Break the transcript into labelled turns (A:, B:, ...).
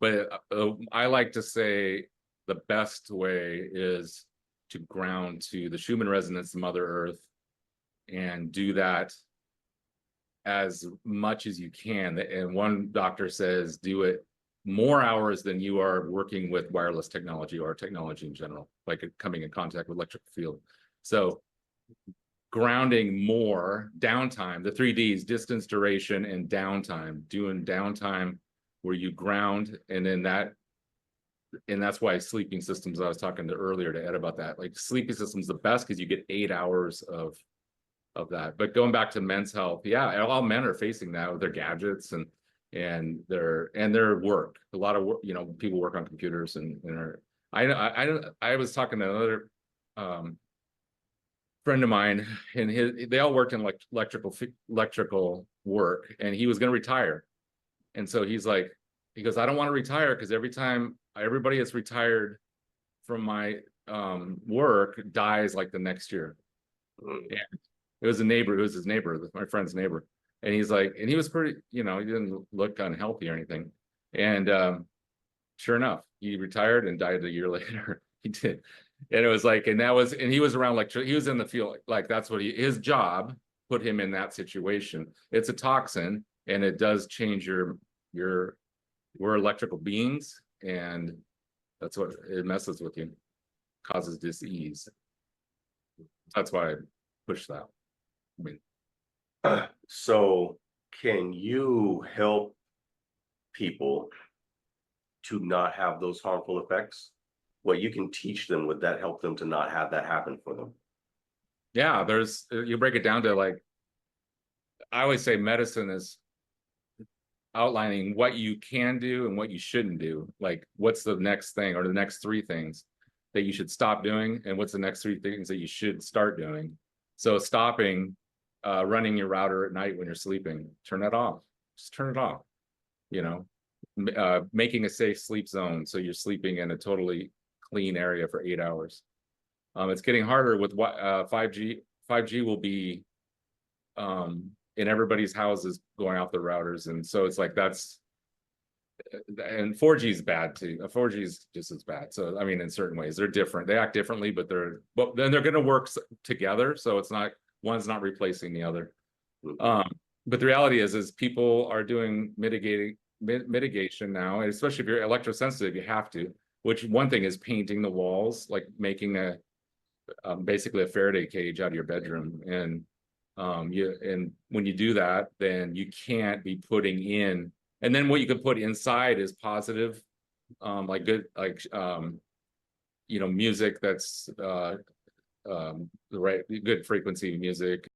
A: But I like to say the best way is to ground to the Schumann resonance of Mother Earth and do that as much as you can. And one doctor says do it more hours than you are working with wireless technology or technology in general, like coming in contact with electric field. So grounding more, downtime, the 3Ds, distance, duration, and downtime, doing downtime where you ground, and then that's why sleeping systems, I was talking to earlier to Ed about that, like sleeping systems the best because you get 8 hours of that. But going back to men's health, yeah, all men are facing that with their gadgets and their work. A lot of work, people work on computers and are, I was talking to another friend of mine, and they all worked in electrical work, and he was going to retire. And so he goes, I don't want to retire because every time everybody that's retired from my work dies like the next year. Yeah. It was his neighbor, my friend's neighbor. And he's like, and he was pretty, he didn't look unhealthy or anything. And sure enough, he retired and died a year later. He did. And it was like, and he was around, like, he was in the field, like that's what his job put him in that situation. It's a toxin, and it does change we're electrical beings, and that's what it messes with you, causes dis-ease. That's why I push that. I mean,
B: so can you help people to not have those harmful effects? What you can teach them, would that help them to not have that happen for them?
A: Yeah, you break it down to, like, I always say medicine is outlining what you can do and what you shouldn't do. Like, what's the next thing, or the next 3 things that you should stop doing, and what's the next 3 things that you should start doing. So stopping running your router at night when you're sleeping, turn that off. Just turn it off. Making a safe sleep zone so you're sleeping in a totally clean area for 8 hours. It's getting harder with what 5G. 5G will be in everybody's houses going off the routers, and so it's like and 4G is bad too. 4G is just as bad. So I mean, in certain ways, they're different. They act differently, but then they're going to work together. So it's not, one's not replacing the other. But the reality is people are doing mitigation now, and especially if you're electrosensitive, you have to. Which one thing is painting the walls, like making basically a Faraday cage out of your bedroom, and when you do that, then you can't be putting in. And then what you can put inside is positive, like good, like music that's the right, good frequency music,